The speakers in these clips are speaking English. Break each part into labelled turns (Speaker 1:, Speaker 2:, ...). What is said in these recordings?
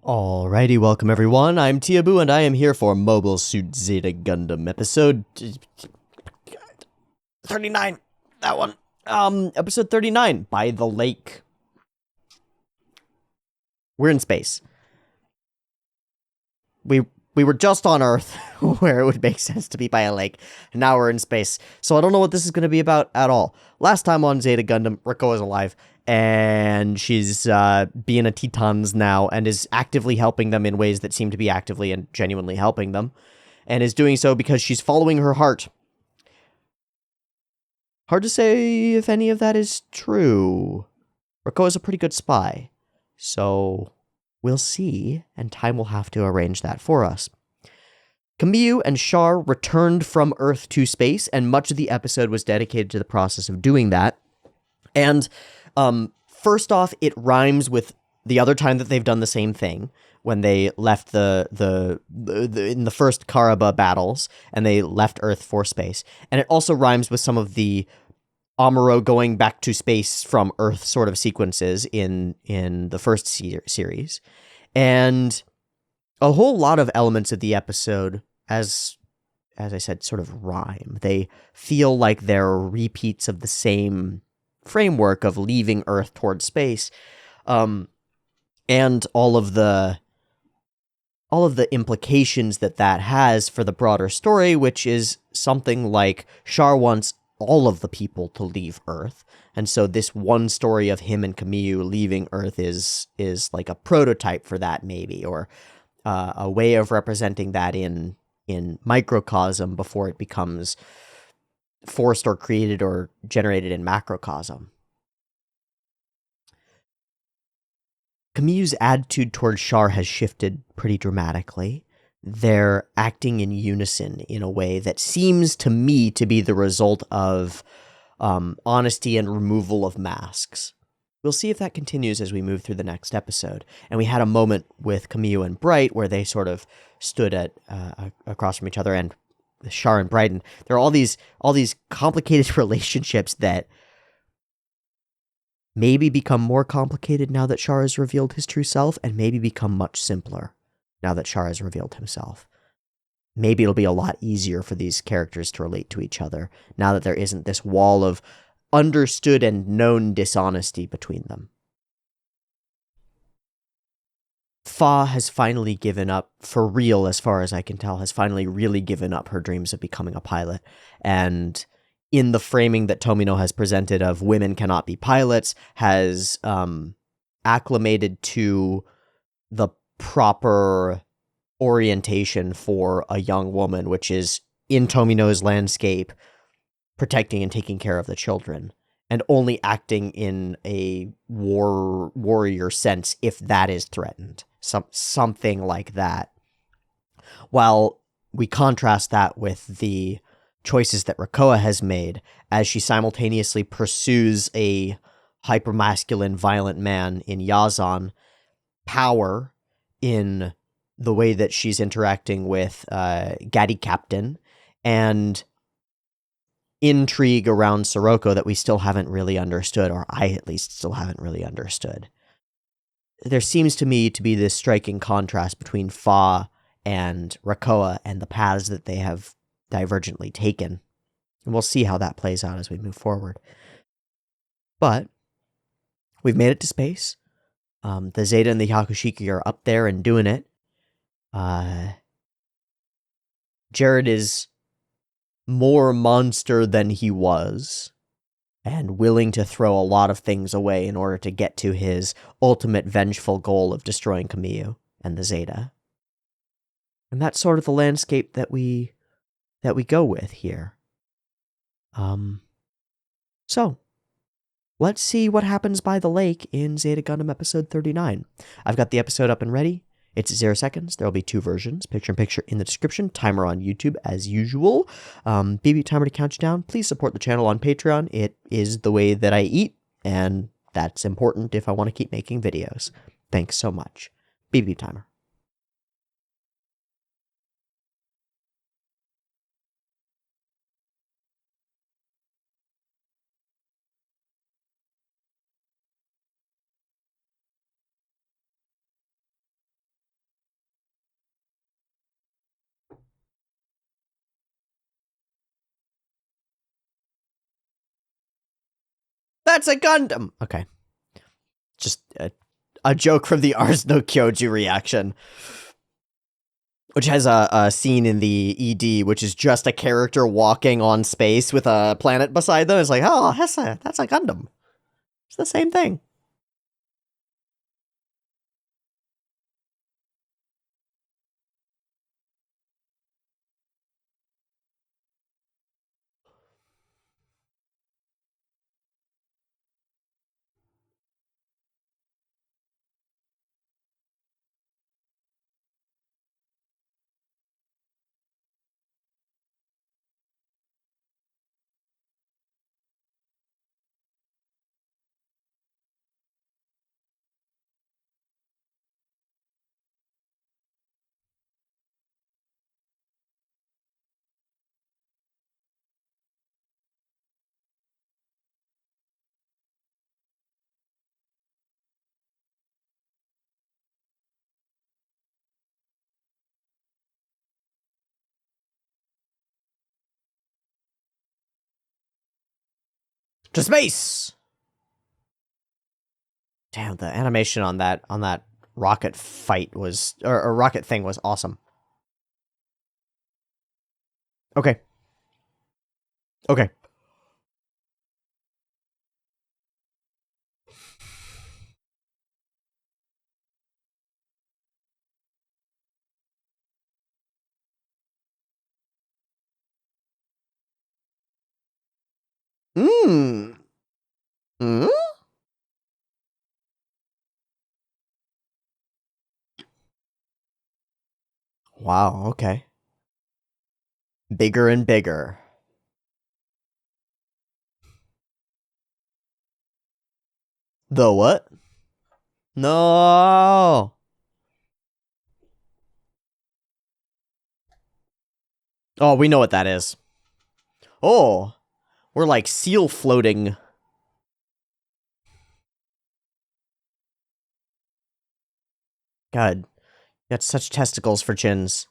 Speaker 1: Alrighty, welcome everyone. I'm Teeaboo, and I am here for Mobile Suit Zeta Gundam episode 39. That one. Episode 39, By the Lake. We're in space. We were just on Earth, where it would make sense to be by a lake, and now we're in space. So I don't know what this is going to be about at all. Last time on Zeta Gundam, Riko is alive, and she's being a Titans now, and is actively helping them in ways that seem to be actively and genuinely helping them, and is doing so because she's following her heart. Hard to say if any of that is true. Riko is a pretty good spy, so we'll see, and time will have to arrange that for us. Kaguya and Char returned from Earth to space, and much of the episode was dedicated to the process of doing that. And first off, it rhymes with the other time that they've done the same thing, when they left in the first Karaba battles, and they left Earth for space. And it also rhymes with some of the Amuro going back to space from Earth sort of sequences in the first series. And a whole lot of elements of the episode, as I said, sort of rhyme. They feel like they're repeats of the same framework of leaving Earth towards space, and all of the implications that has for the broader story, which is something like Char wants all of the people to leave Earth, and so this one story of him and Kaguya leaving Earth is like a prototype for that, maybe, or a way of representing that in microcosm before it becomes forced or created or generated in macrocosm. Kaguyu's attitude towards Char has shifted pretty dramatically. They're acting in unison in a way that seems to me to be the result of honesty and removal of masks. We'll see if that continues as we move through the next episode. And we had a moment with Kaguya and Bright where they sort of stood at across from each other, and Char and Brighton. There are all these complicated relationships that maybe become more complicated now that Char has revealed his true self, and maybe become much simpler now that Char has revealed himself. Maybe it'll be a lot easier for these characters to relate to each other now that there isn't this wall of understood and known dishonesty between them. Fa has finally given up, for real as far as I can tell, has finally really given up her dreams of becoming a pilot. And in the framing that Tomino has presented of women cannot be pilots, has acclimated to the proper orientation for a young woman, which is in Tomino's landscape, protecting and taking care of the children, and only acting in a warrior sense if that is threatened. Something like that. While we contrast that with the choices that Rikoa has made as she simultaneously pursues a hypermasculine, violent man in Yazan, power in the way that she's interacting with Gaddy Captain, and intrigue around Sirocco that we still haven't really understood, or I at least still haven't really understood. There seems to me to be this striking contrast between Fa and Rikoa and the paths that they have divergently taken. And we'll see how that plays out as we move forward. But we've made it to space. The Zeta and the Hakushiki are up there and doing it. Jared is more monster than he was, and willing to throw a lot of things away in order to get to his ultimate vengeful goal of destroying Kaguya and the Zeta. And that's sort of the landscape that we go with here. So let's see what happens by the lake in Zeta Gundam episode 39. I've got the episode up and ready. It's 0 seconds. There will be 2 versions, picture-in-picture in the description, timer on YouTube as usual. BB timer to count you down. Please support the channel on Patreon. It is the way that I eat, and that's important if I want to keep making videos. Thanks so much. BB timer. That's a Gundam! Okay. Just a joke from the Ars no Kyoju reaction. Which has a scene in the ED, which is just a character walking on space with a planet beside them. It's like, oh, that's a Gundam. It's the same thing. To space! Damn, the animation on that rocket fight was, or rocket thing was awesome. Okay. Okay. Mmm. Hmm? Wow, okay. Bigger and bigger. The what? No! Oh, we know what that is. Oh, we're like seal floating. God, got such testicles for chins.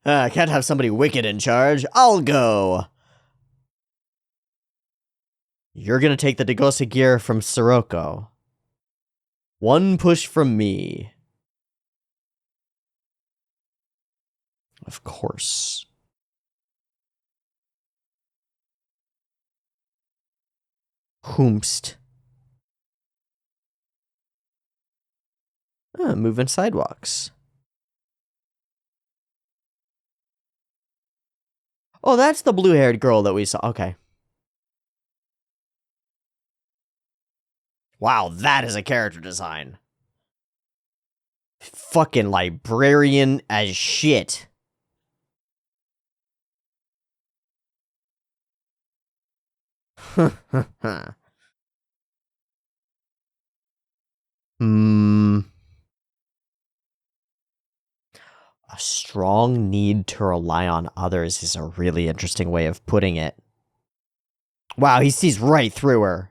Speaker 1: I can't have somebody wicked in charge. I'll go. You're gonna take the Degose gear from Sirocco. One push from me. Of course. Whomst. Moving sidewalks. Oh, that's the blue-haired girl that we saw. Okay. Wow, that is a character design. Fucking librarian as shit. Hmm. A strong need to rely on others is a really interesting way of putting it. Wow, he sees right through her.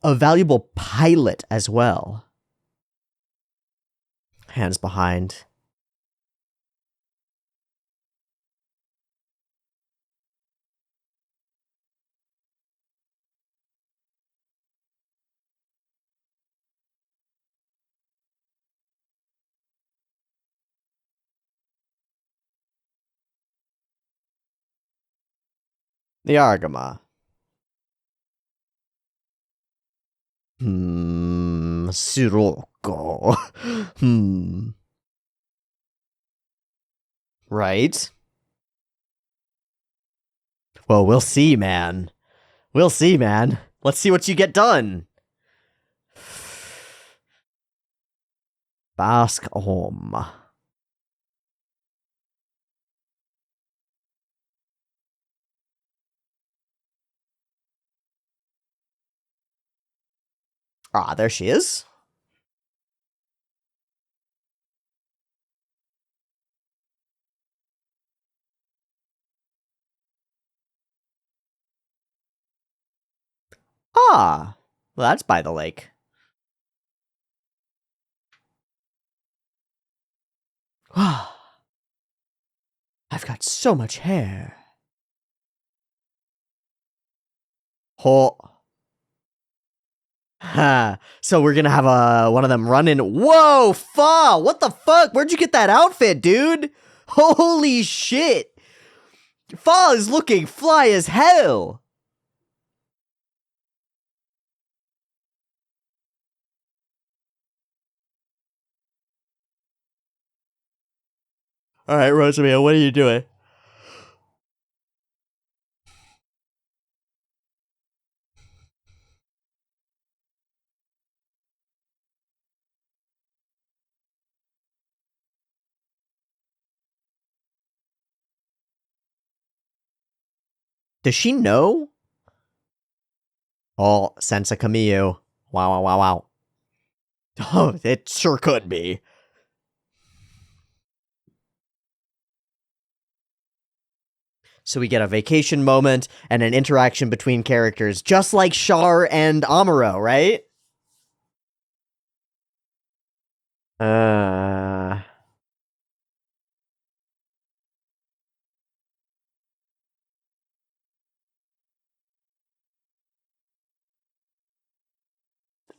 Speaker 1: A valuable pilot as well. Hands behind. The Argama. Sirocco. Right? Well, we'll see, man. We'll see, man. Let's see what you get done. Bask home. Ah, there she is. Ah, well, that's by the lake. I've got so much hair. Oh. Ha. So we're gonna have one of them running. Whoa, Fa! What the fuck? Where'd you get that outfit, dude? Holy shit! Fa is looking fly as hell! Alright, Rosamia, what are you doing? Does she know? Oh, Sensa Camille. Wow, wow, wow, wow. Oh, it sure could be. So we get a vacation moment and an interaction between characters, just like Char and Amuro, right?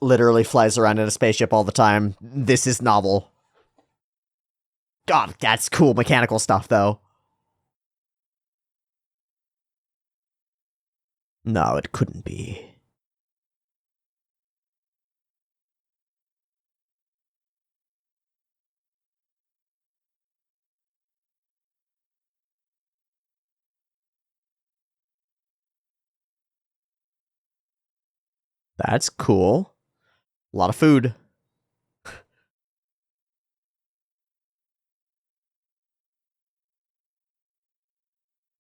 Speaker 1: Literally flies around in a spaceship all the time. This is novel. God, that's cool mechanical stuff, though. No, it couldn't be. That's cool. A lot of food.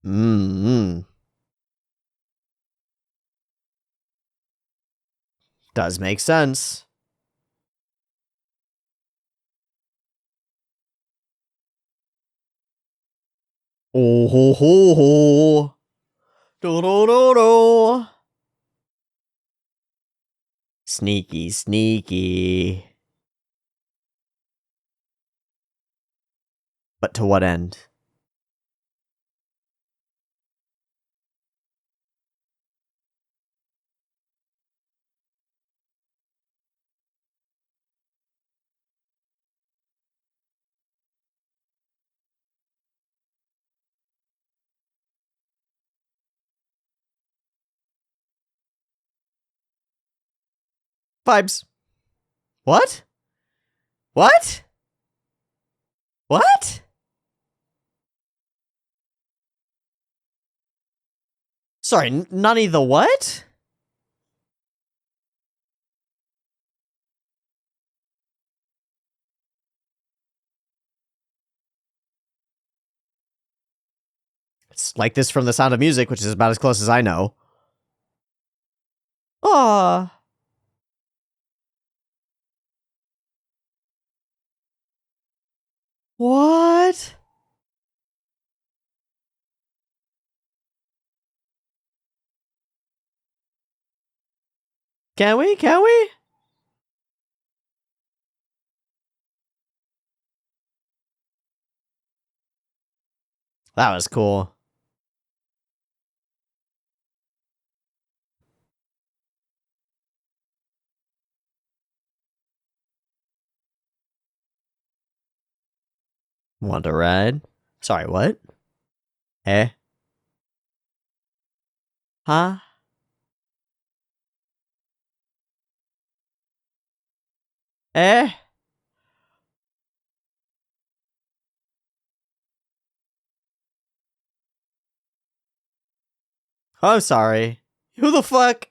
Speaker 1: Mmm. Does make sense. Oh ho ho ho. Do do do do. Sneaky, sneaky. But to what end? Vibes. What? What? What? Sorry, Nani the what? It's like this from The Sound of Music, which is about as close as I know. Ah. What? Can we? Can we? That was cool. Want to ride? Sorry, what? Eh? Huh? Eh? I'm sorry. Who the fuck?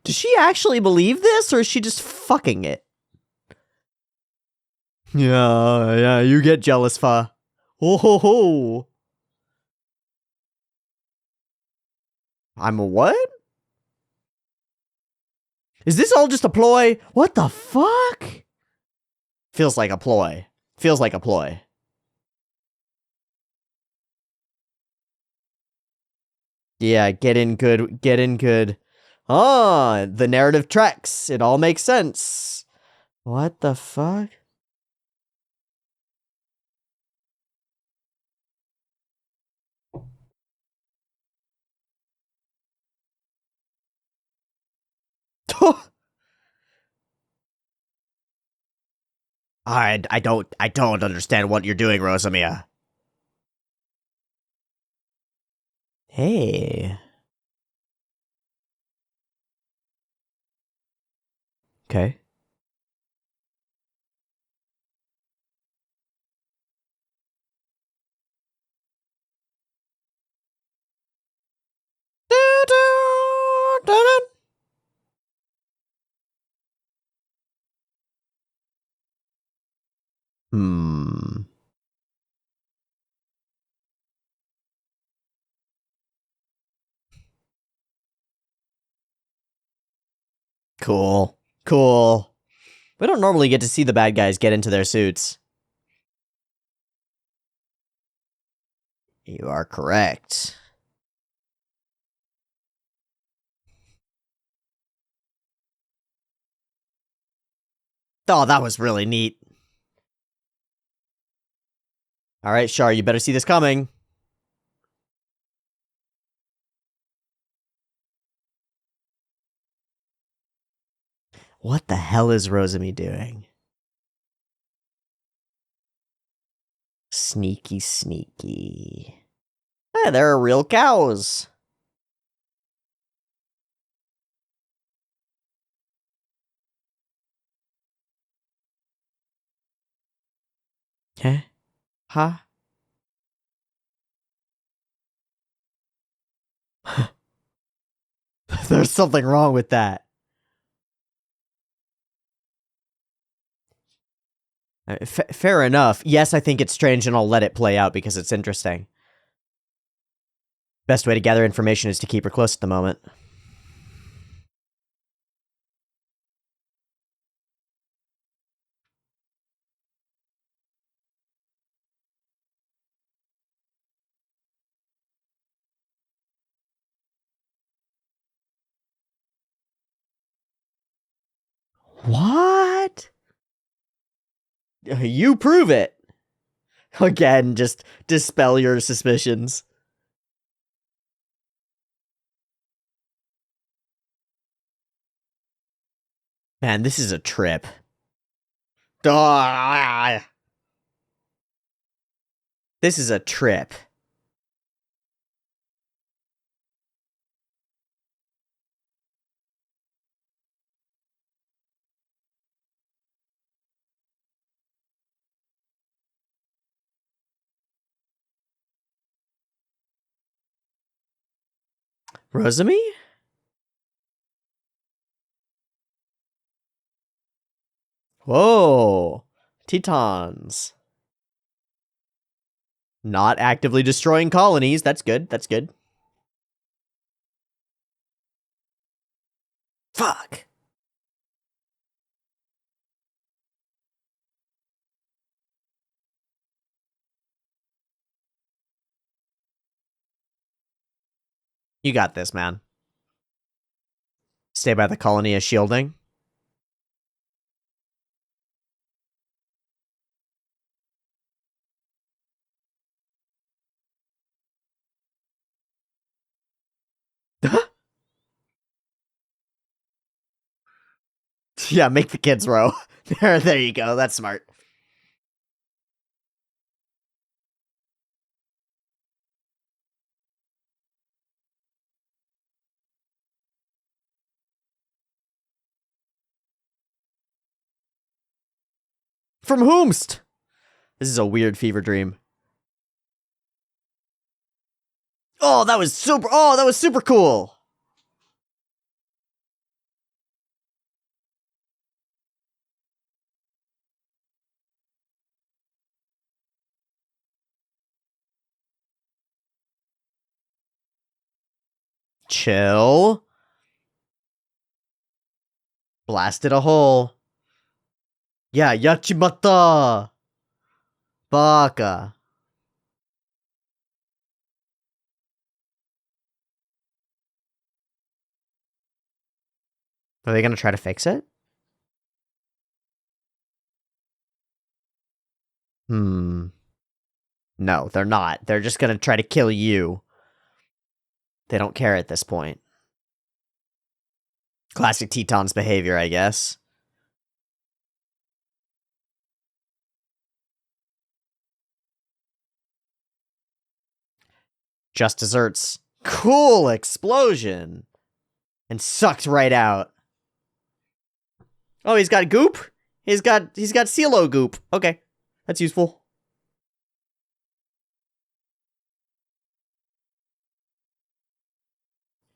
Speaker 1: Does she actually believe this, or is she just fucking it? Yeah, you get jealous, Fa. Oh ho ho. I'm a what? Is this all just a ploy? What the fuck? Feels like a ploy. Feels like a ploy. Yeah, get in good, get in good. Ah, the narrative tracks. It all makes sense. What the fuck? I don't understand what you're doing, Rosamia. Hey. Okay. Hmm. Cool. Cool. We don't normally get to see the bad guys get into their suits. You are correct. Oh, that was really neat. All right, Char, you better see this coming. What the hell is Rosemi doing? Sneaky, sneaky. Hey, there are real cows. Huh? Huh? There's something wrong with that. Fair enough. Yes, I think it's strange and I'll let it play out because it's interesting. Best way to gather information is to keep her close at the moment. What? You prove it. Again, just dispel your suspicions. Man, this is a trip. Ah, this is a trip. Rosemi? Whoa. Tetons. Not actively destroying colonies. That's good. That's good. Fuck. You got this, man. Stay by the colony as shielding. Yeah, make the kids row. There you go. That's smart. From whomst? This is a weird fever dream. Oh, that was super. Oh, that was super cool. Chill. Blasted a hole. Yeah, yachimata. Baka. Are they gonna try to fix it? No, they're not. They're just gonna try to kill you. They don't care at this point. Classic Teton's behavior, I guess. Just desserts. Cool explosion! And sucked right out. Oh, he's got goop? He's got CeeLo goop. Okay, that's useful.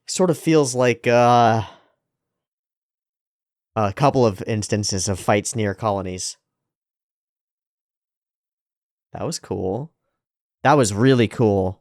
Speaker 1: Sort of feels like a couple of instances of fights near colonies. That was cool. That was really cool.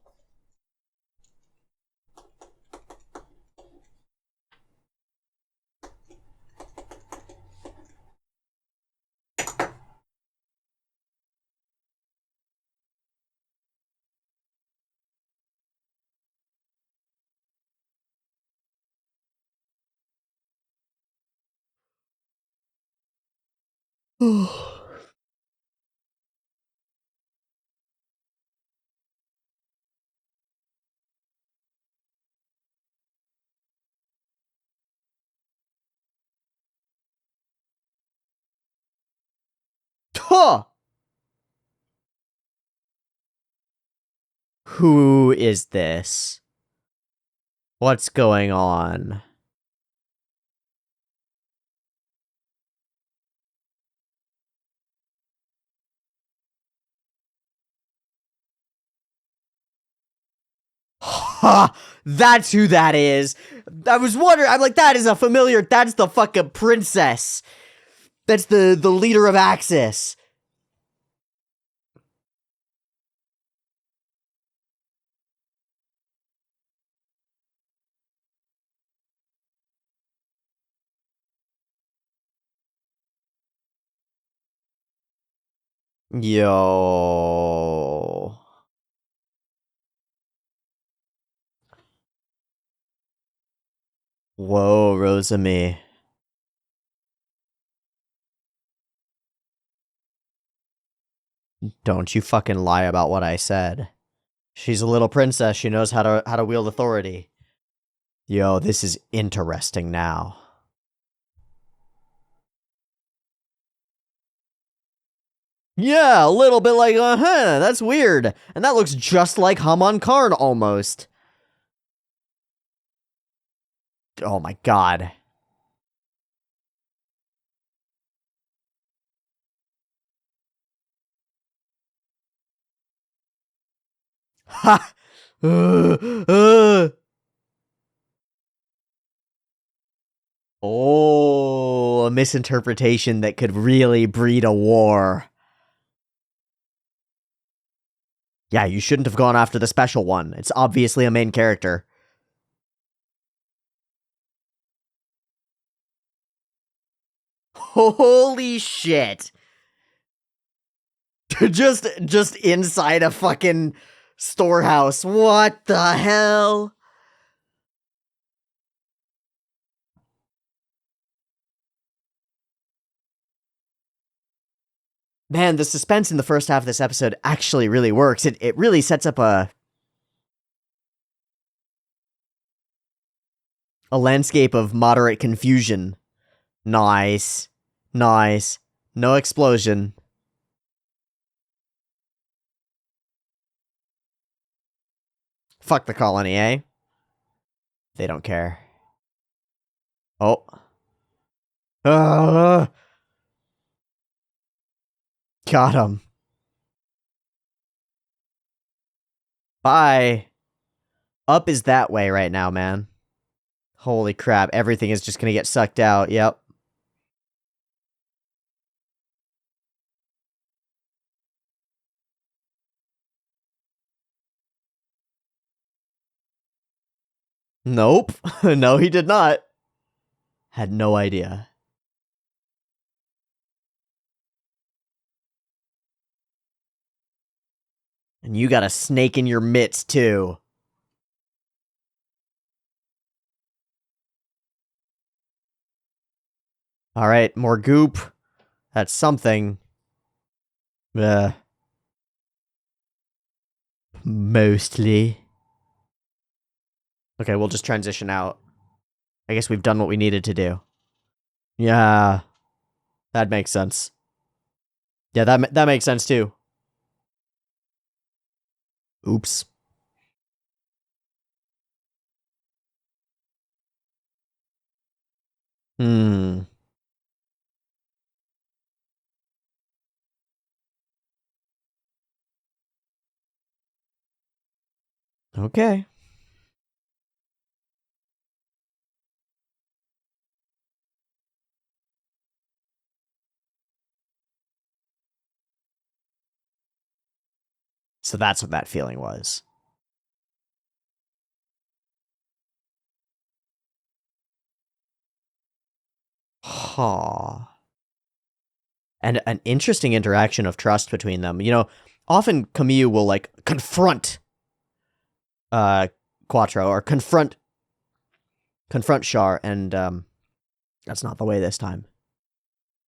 Speaker 1: Huh! Who is this? What's going on? Ha! That's who that is. I was wondering. I'm like, that is a familiar. That's the fucking princess. That's the leader of Axis. Yo. Whoa, Rosami. Don't you fucking lie about what I said. She's a little princess. She knows how to wield authority. Yo, this is interesting now. Yeah, a little bit like, that's weird. And that looks just like Haman Karn almost. Oh my god. Ha! Oh, a misinterpretation that could really breed a war. Yeah, you shouldn't have gone after the special one. It's obviously a main character. Holy shit. just inside a fucking storehouse. What the hell? Man, the suspense in the first half of this episode actually really works. It really sets up a landscape of moderate confusion. Nice. Nice. No explosion. Fuck the colony, eh? They don't care. Oh. Got him. Bye. Up is that way right now, man. Holy crap, everything is just gonna get sucked out, yep. Nope. No, he did not. Had no idea. And you got a snake in your mitts, too. All right, more goop. That's something. Mostly. Okay, we'll just transition out. I guess we've done what we needed to do. Yeah, that makes sense. Yeah, that makes sense too. Oops. Hmm. Okay. So that's what that feeling was. Huh. And an interesting interaction of trust between them. You know, often Camille will like confront Quattro or confront Char, and that's not the way this time.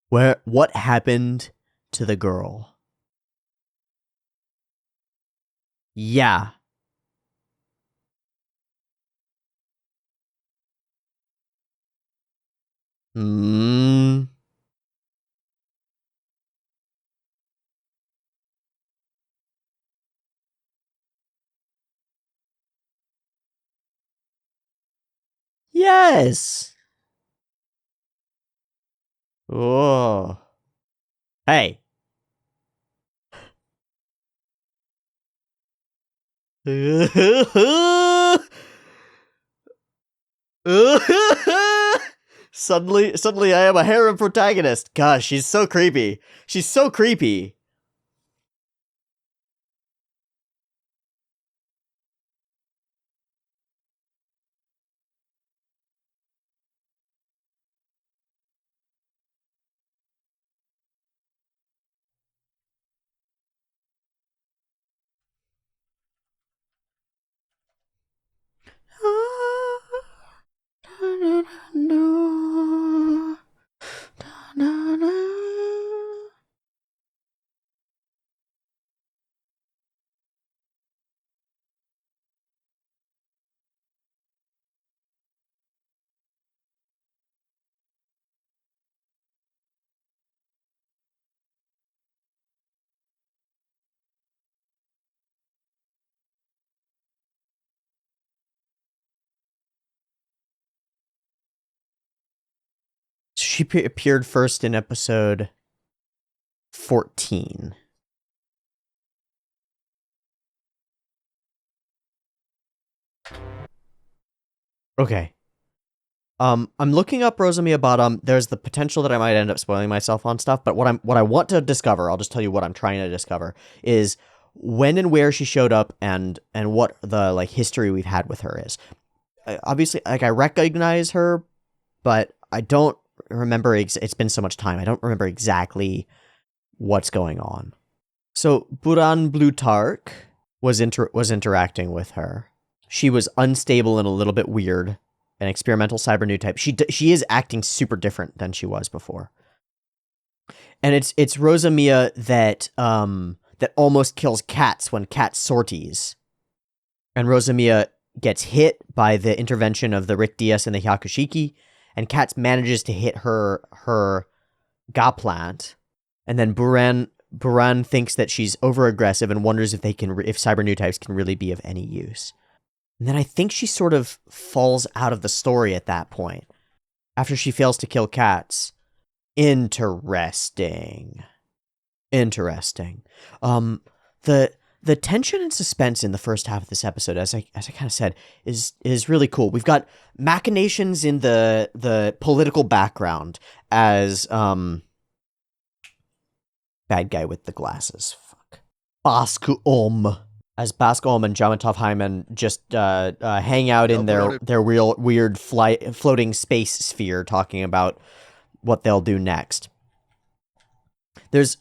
Speaker 1: What happened to the girl? Yeah. Hmm. Yes. Oh. Hey. Suddenly I am a harem protagonist. Gosh, she's so creepy. She's so creepy. She appeared first in episode 14. Okay. I'm looking up Rosamia Bottom. There's the potential that I might end up spoiling myself on stuff, but what I want to discover, I'll just tell you what I'm trying to discover, is when and where she showed up and what the like history we've had with her is. Obviously, like I recognize her, but I don't remember. It's been so much time. I don't remember exactly what's going on. So Buran Blutark was interacting with her. She was unstable and a little bit weird, an experimental cyber new type. She is acting super different than she was before. And it's Rosamia that that almost kills Cats when Cat sorties. And Rosamia gets hit by the intervention of the Rick Diaz and the Hyakushiki, and Cats manages to hit her Ga plant, and then Buran thinks that she's over aggressive and wonders if if cyber new types can really be of any use. And then I think she sort of falls out of the story at that point after she fails to kill Cats. Interesting. The tension and suspense in the first half of this episode, as I kind of said, is really cool. We've got machinations in the political background as bad guy with the glasses. Fuck. Basque-Om. As Basque-Om and Jamatov Hyman just hang out in their real weird floating space sphere talking about what they'll do next. There's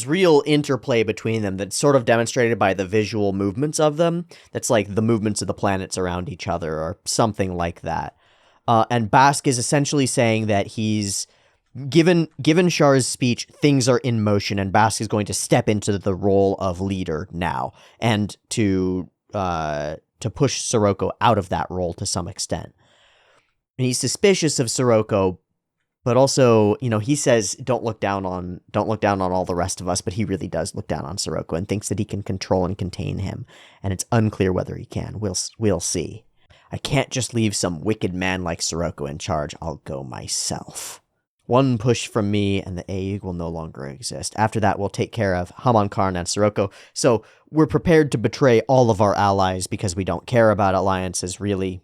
Speaker 1: real interplay between them that's sort of demonstrated by the visual movements of them. That's like the movements of the planets around each other or something like that. And Basque is essentially saying that he's given Char's speech, things are in motion, and Basque is going to step into the role of leader now, and to push Sirocco out of that role to some extent. And he's suspicious of Sirocco, but also, he says, don't look down on all the rest of us, but he really does look down on Sirocco and thinks that he can control and contain him, and it's unclear whether he can. We'll see. I can't just leave some wicked man like Sirocco in charge. I'll go myself. One push from me, and the AUG will no longer exist. After that, we'll take care of Hamon Karn and Sirocco. So we're prepared to betray all of our allies because we don't care about alliances, really.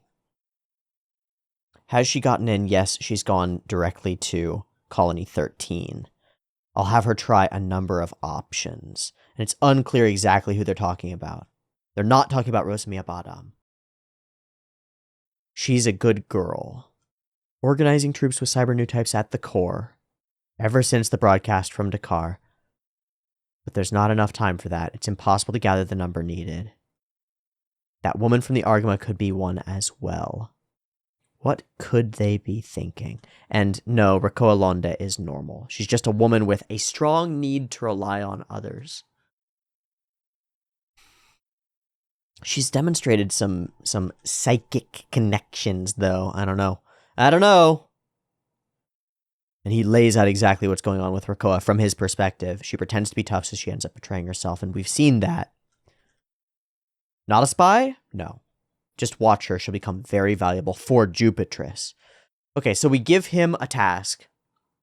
Speaker 1: Has she gotten in? Yes, she's gone directly to Colony 13. I'll have her try a number of options, and it's unclear exactly who they're talking about. They're not talking about Rosamiya Badam. She's a good girl. Organizing troops with cyber new types at the core, ever since the broadcast from Dakar. But there's not enough time for that. It's impossible to gather the number needed. That woman from the Argama could be one as well. What could they be thinking? And no, Rakoa Londe is normal. She's just a woman with a strong need to rely on others. She's demonstrated some psychic connections, though. I don't know. And he lays out exactly what's going on with Rakoa from his perspective. She pretends to be tough, so she ends up betraying herself, and we've seen that. Not a spy? No. Just watch her. She'll become very valuable for Jupitris. Okay, so we give him a task.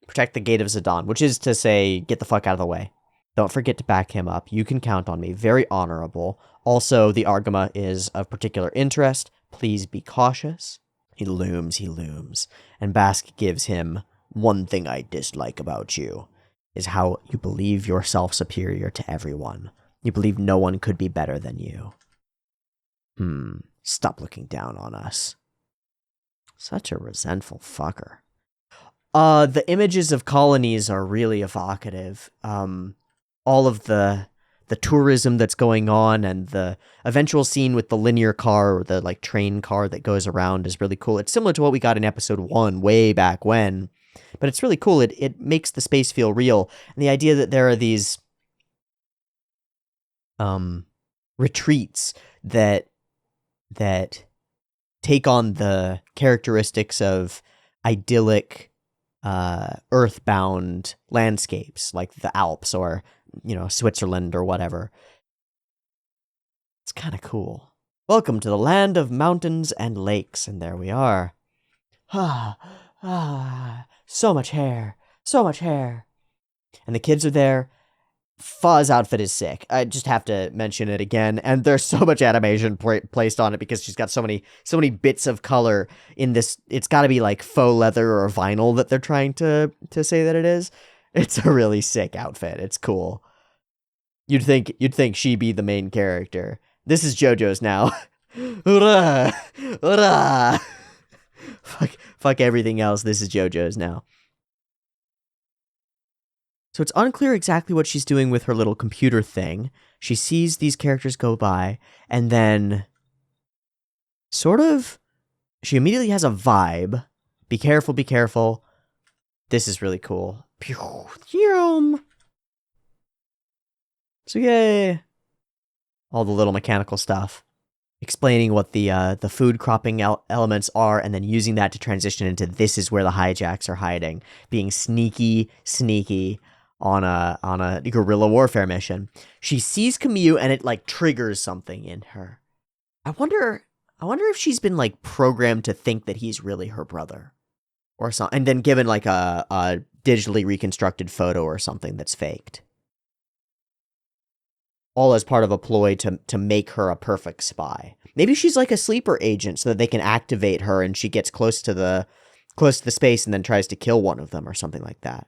Speaker 1: Protect the Gate of Zidane, which is to say, get the fuck out of the way. Don't forget to back him up. You can count on me. Very honorable. Also, the Argama is of particular interest. Please be cautious. He looms. And Basque gives him, one thing I dislike about you is how you believe yourself superior to everyone. You believe no one could be better than you. Stop looking down on us. Such a resentful fucker. The images of colonies are really evocative. All of the tourism that's going on and the eventual scene with the linear car or the train car that goes around is really cool. It's similar to what we got in episode 1 way back when, but it's really cool. It makes the space feel real. And the idea that there are these retreats that take on the characteristics of idyllic earthbound landscapes like the Alps or Switzerland or whatever. It's kind of cool. Welcome to the land of mountains and lakes, and there we are. So much hair. And the kids are there. Fa's outfit is sick. I just have to mention it again, and there's so much animation placed on it because she's got so many bits of color in this. It's got to be like faux leather or vinyl that they're trying to say that it is. It's a really sick outfit. It's cool. You'd think she'd be the main character. This is JoJo's now. Hurrah! Hurrah! Fuck everything else. This is JoJo's now. So it's unclear exactly what she's doing with her little computer thing. She sees these characters go by, and then she immediately has a vibe. Be careful. This is really cool. So yay. All the little mechanical stuff. Explaining what the food cropping elements are, and then using that to transition into this is where the hijacks are hiding. Being sneaky on a guerrilla warfare mission. She sees Camille and it triggers something in her. I wonder if she's been programmed to think that he's really her brother or something, and then given a digitally reconstructed photo or something that's faked. All as part of a ploy to make her a perfect spy. Maybe she's like a sleeper agent so that they can activate her and she gets close to the space and then tries to kill one of them or something like that.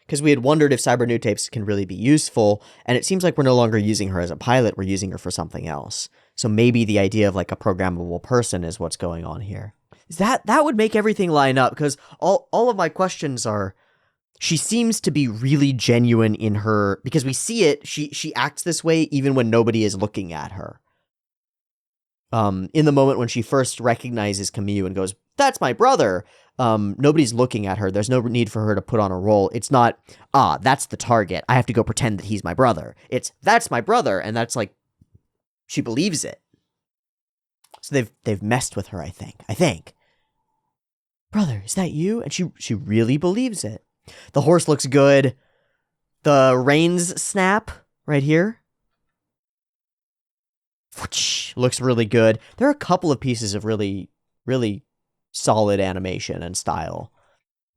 Speaker 1: Because we had wondered if cyber new tapes can really be useful, and it seems like we're no longer using her as a pilot, we're using her for something else. So maybe the idea of a programmable person is what's going on here. That would make everything line up, because all of my questions are, she seems to be really genuine in her, because we see it, she acts this way even when nobody is looking at her. In the moment when she first recognizes Kamyu and goes, "That's my brother," nobody's looking at her. There's no need for her to put on a role. It's not, that's the target. I have to go pretend that he's my brother. It's, that's my brother, and that's like, she believes it. So they've messed with her, I think. Brother, is that you? And she really believes it. The horse looks good. The reins snap right here. Looks really good. There are a couple of pieces of really, really solid animation and style.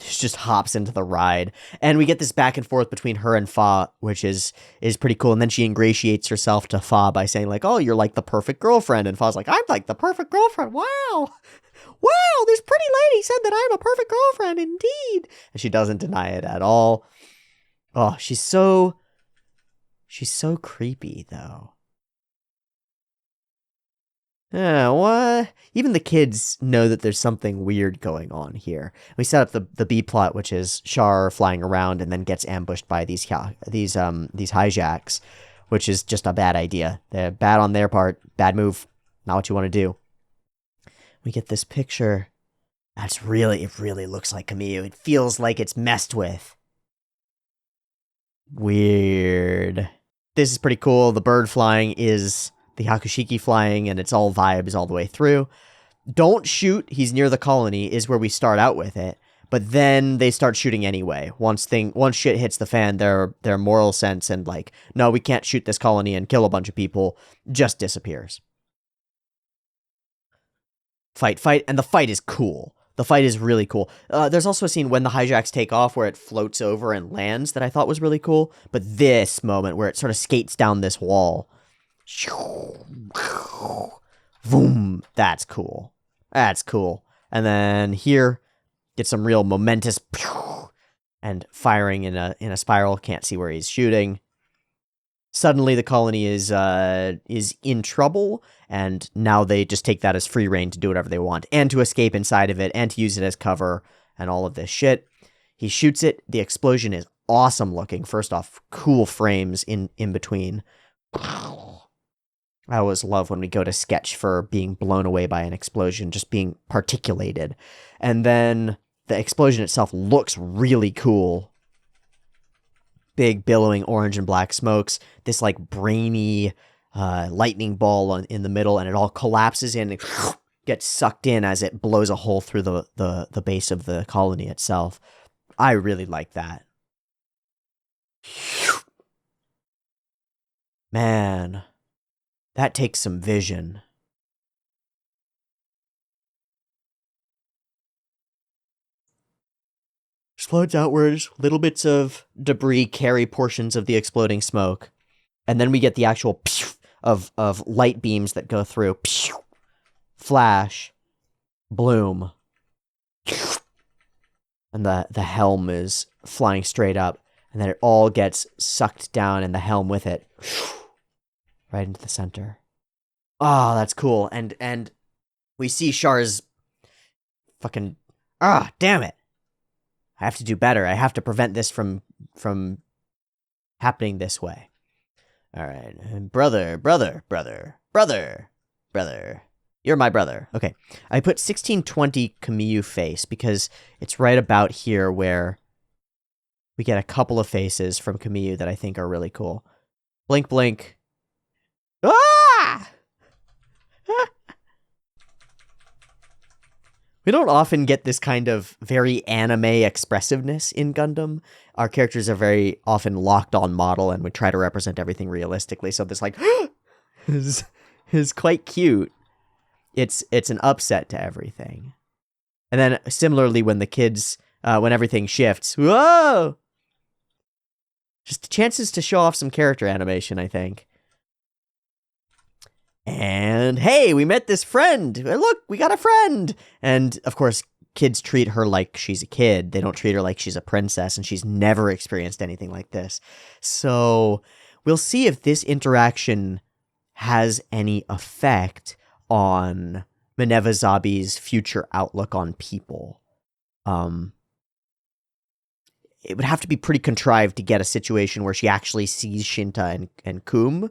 Speaker 1: She just hops into the ride. And we get this back and forth between her and Fa, which is pretty cool. And then she ingratiates herself to Fa by saying, like, "Oh, you're like the perfect girlfriend." And Fa's like, "I'm like the perfect girlfriend. Wow. Wow, this pretty lady said that I'm a perfect girlfriend indeed." And she doesn't deny it at all. Oh, she's so creepy, though. Yeah, what? Even the kids know that there's something weird going on here. We set up the B plot, which is Char flying around and then gets ambushed by these hijacks, which is just a bad idea. They're bad on their part. Bad move. Not what you want to do. We get this picture. It really looks like Kamyu. It feels like it's messed with. Weird. This is pretty cool. The bird flying is the Hakushiki flying, and it's all vibes all the way through. Don't shoot, he's near the colony, is where we start out with it. But then they start shooting anyway. Once shit hits the fan, their moral sense and like, no, we can't shoot this colony and kill a bunch of people, just disappears. Fight, and the fight is cool. The fight is really cool. There's also a scene when the hijacks take off where it floats over and lands that I thought was really cool. But this moment where it sort of skates down this wall, boom, that's cool. That's cool. And then here, get some real momentous and firing in a spiral. Can't see where he's shooting. Suddenly the colony is in trouble, and now they just take that as free reign to do whatever they want, and to escape inside of it, and to use it as cover, and all of this shit. He shoots it. The explosion is awesome looking. First off, cool frames in between. I always love when we go to sketch for being blown away by an explosion, just being particulated. And then the explosion itself looks really cool. Big billowing orange and black smokes, this like brainy lightning ball in the middle, and it all collapses in and gets sucked in as it blows a hole through the base of the colony itself. I really like that. Man, that takes some vision. Explodes outwards, little bits of debris carry portions of the exploding smoke. And then we get the actual of light beams that go through. Flash. Bloom. And the helm is flying straight up. And then it all gets sucked down, and the helm with it. Right into the center. Oh, that's cool. And we see Char's fucking... damn it. I have to do better. I have to prevent this from happening this way. All right. Brother. You're my brother. Okay. I put 1620 Kamyu face because it's right about here where we get a couple of faces from Kamyu that I think are really cool. Blink, blink. Ah! We don't often get this kind of very anime expressiveness in Gundam. Our characters are very often locked on model, and we try to represent everything realistically. So this like is quite cute. It's an upset to everything. And then similarly, when the kids, when everything shifts, whoa! Just chances to show off some character animation, I think. And hey, we met this friend. Look, we got a friend. And of course, kids treat her like she's a kid. They don't treat her like she's a princess, and she's never experienced anything like this. So we'll see if this interaction has any effect on Minerva Zabi's future outlook on people. It would have to be pretty contrived to get a situation where she actually sees Shinta and Kum.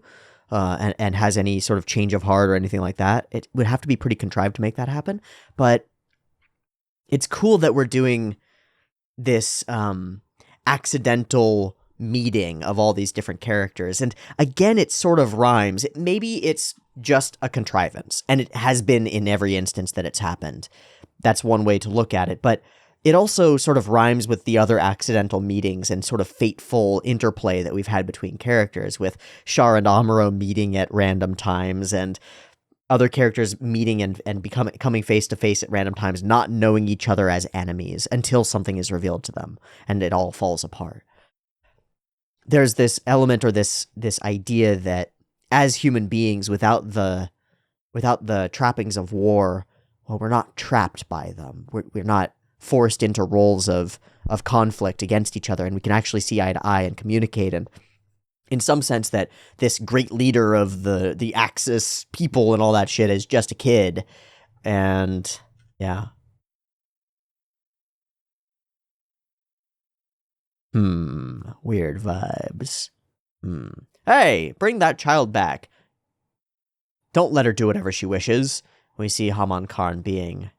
Speaker 1: and has any sort of change of heart or anything like that. It would have to be pretty contrived to make that happen. But it's cool that we're doing this accidental meeting of all these different characters. And again, it sort of rhymes. Maybe it's just a contrivance, and it has been in every instance that it's happened. That's one way to look at it. But it also sort of rhymes with the other accidental meetings and sort of fateful interplay that we've had between characters, with Char and Amuro meeting at random times, and other characters meeting and coming face to face at random times, not knowing each other as enemies until something is revealed to them, and it all falls apart. There's this element, or this idea that as human beings, without the trappings of war, well, we're not trapped by them. We're not forced into roles of conflict against each other, and we can actually see eye to eye and communicate. And in some sense, that this great leader of the Axis people and all that shit is just a kid. And yeah. Weird vibes. Hey, bring that child back. Don't let her do whatever she wishes. We see Haman Karn being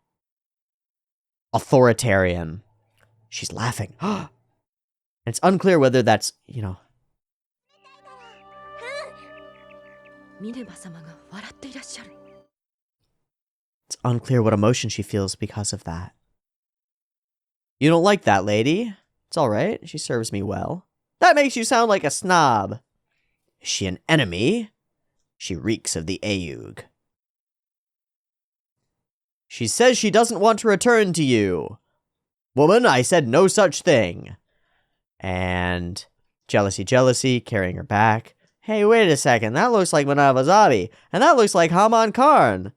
Speaker 1: authoritarian. She's laughing. It's unclear whether that's, It's unclear what emotion she feels because of that. You don't like that lady? It's all right. She serves me well. That makes you sound like a snob. Is she an enemy? She reeks of the Ayug. She says she doesn't want to return to you. Woman, I said no such thing. And jealousy, carrying her back. Hey, wait a second. That looks like Manabazabi. And that looks like Haman Karn.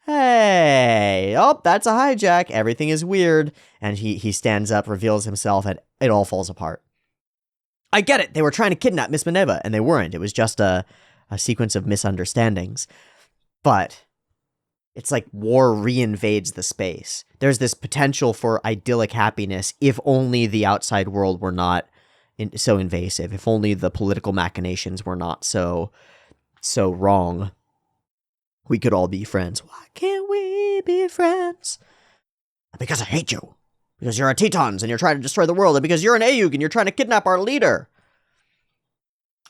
Speaker 1: Hey, oh, that's a hijack. Everything is weird. And he stands up, reveals himself, and it all falls apart. I get it. They were trying to kidnap Miss Mineva, and they weren't. It was just a sequence of misunderstandings. But it's like war reinvades the space. There's this potential for idyllic happiness if only the outside world were not so invasive, if only the political machinations were not so wrong. We could all be friends. Why can't we be friends? Because I hate you. Because you're a Tetons and you're trying to destroy the world, and because you're an Ayug and you're trying to kidnap our leader.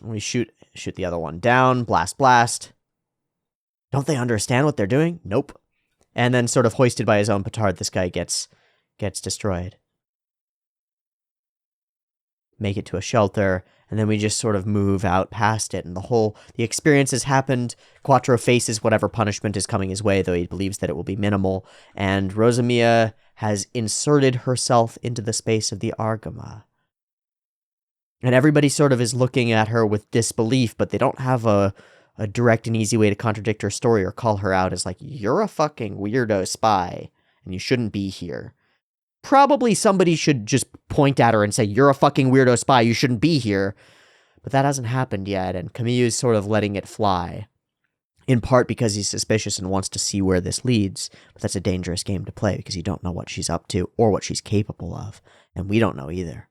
Speaker 1: We shoot the other one down. Blast. Don't they understand what they're doing? Nope. And then, sort of hoisted by his own petard, this guy gets destroyed. Make it to a shelter, and then we just sort of move out past it, and the experience has happened. Quattro faces whatever punishment is coming his way, though he believes that it will be minimal, and Rosamia has inserted herself into the space of the Argama. And everybody sort of is looking at her with disbelief, but they don't have a direct and easy way to contradict her story or call her out as like, you're a fucking weirdo spy, and you shouldn't be here. Probably somebody should just point at her and say, you're a fucking weirdo spy, you shouldn't be here. But that hasn't happened yet, and Camille's sort of letting it fly. In part because he's suspicious and wants to see where this leads, but that's a dangerous game to play because you don't know what she's up to or what she's capable of, and we don't know either.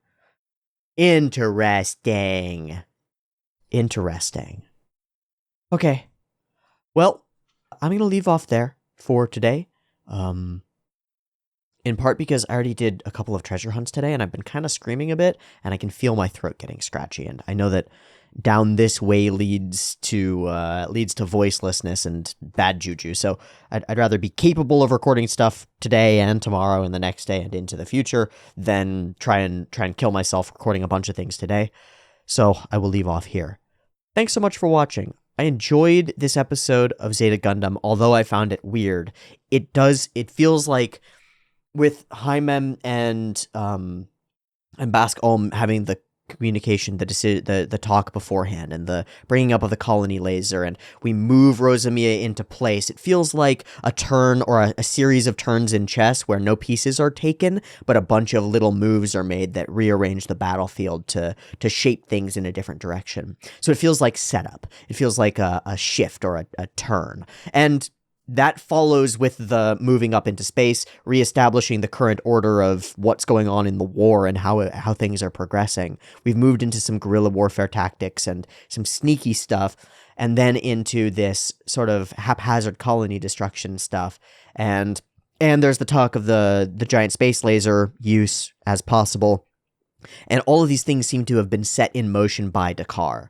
Speaker 1: Interesting. Okay. Well, I'm going to leave off there for today. In part because I already did a couple of treasure hunts today, and I've been kind of screaming a bit, and I can feel my throat getting scratchy, and I know that down this way leads to voicelessness and bad juju, so I'd rather be capable of recording stuff today and tomorrow and the next day and into the future than try and kill myself recording a bunch of things today. So I will leave off here. Thanks so much for watching. I enjoyed this episode of Zeta Gundam, although I found it weird. It feels like with Hymen and Basque Ulm having the communication, the talk beforehand, and the bringing up of the colony laser, and we move Rosamia into place, it feels like a turn or a series of turns in chess where no pieces are taken, but a bunch of little moves are made that rearrange the battlefield to shape things in a different direction. So it feels like setup. It feels like a shift or a turn. And that follows with the moving up into space, reestablishing the current order of what's going on in the war and how things are progressing. We've moved into some guerrilla warfare tactics and some sneaky stuff, and then into this sort of haphazard colony destruction stuff. And there's the talk of the giant space laser use as possible. And all of these things seem to have been set in motion by Dakar.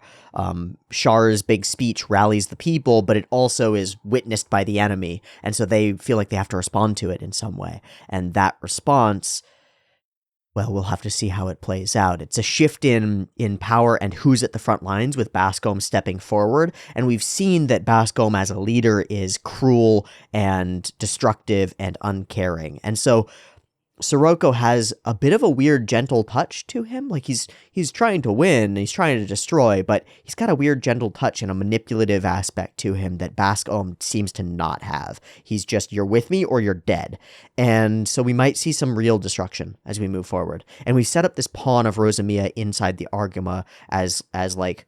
Speaker 1: Char's big speech rallies the people, but it also is witnessed by the enemy, and so they feel like they have to respond to it in some way. And that response, well, we'll have to see how it plays out. It's a shift in power and who's at the front lines, with Bascom stepping forward, and we've seen that Bascom as a leader is cruel and destructive and uncaring. And so Sirocco has a bit of a weird, gentle touch to him. Like, he's trying to win, he's trying to destroy, but he's got a weird, gentle touch and a manipulative aspect to him that Bascom seems to not have. He's just, you're with me or you're dead. And so we might see some real destruction as we move forward. And we set up this pawn of Rosamia inside the Argama as like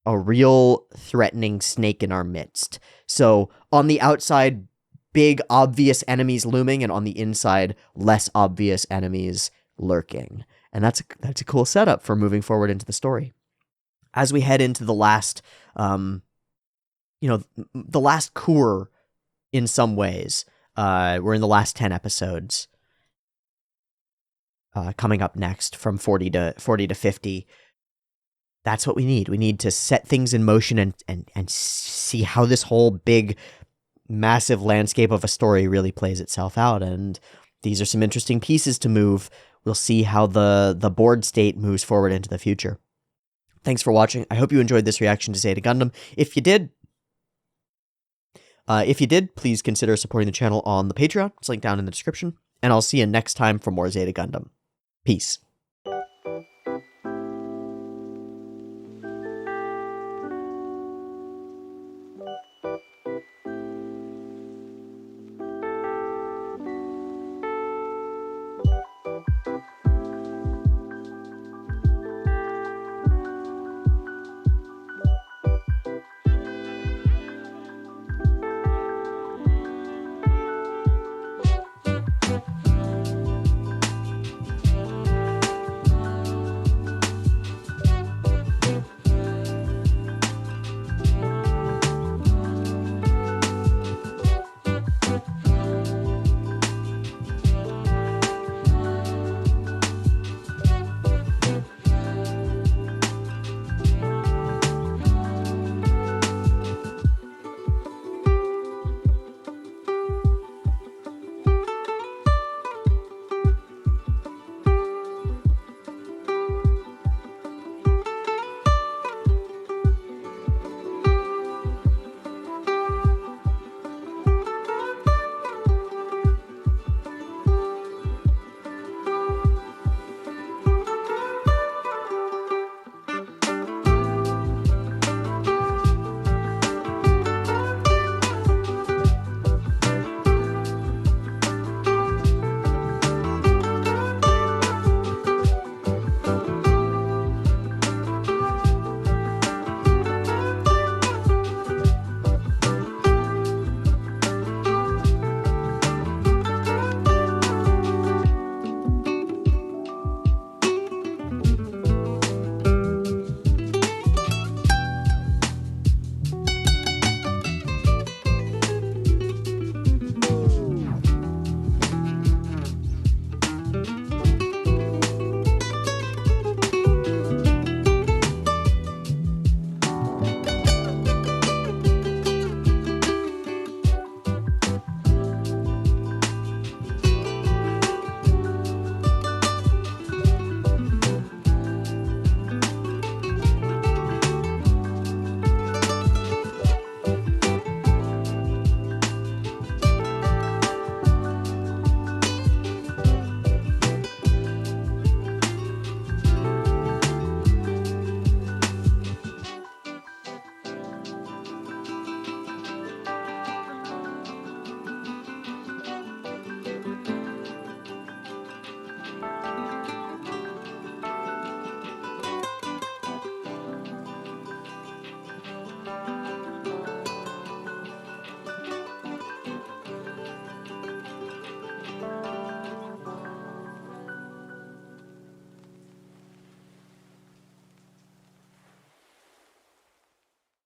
Speaker 1: a real threatening snake in our midst. So on the outside, big, obvious enemies looming, and on the inside, less obvious enemies lurking. And that's a cool setup for moving forward into the story. As we head into the last, the last cour in some ways, we're in the last 10 episodes. Coming up next from 40 to 50. That's what we need. We need to set things in motion and see how this whole big, massive landscape of a story really plays itself out. And these are some interesting pieces to move. We'll see how the board state moves forward into the future. Thanks for watching. I hope you enjoyed this reaction to Zeta Gundam. If you did, please consider supporting the channel on the Patreon. It's linked down in the description. And I'll see you next time for more Zeta Gundam. Peace.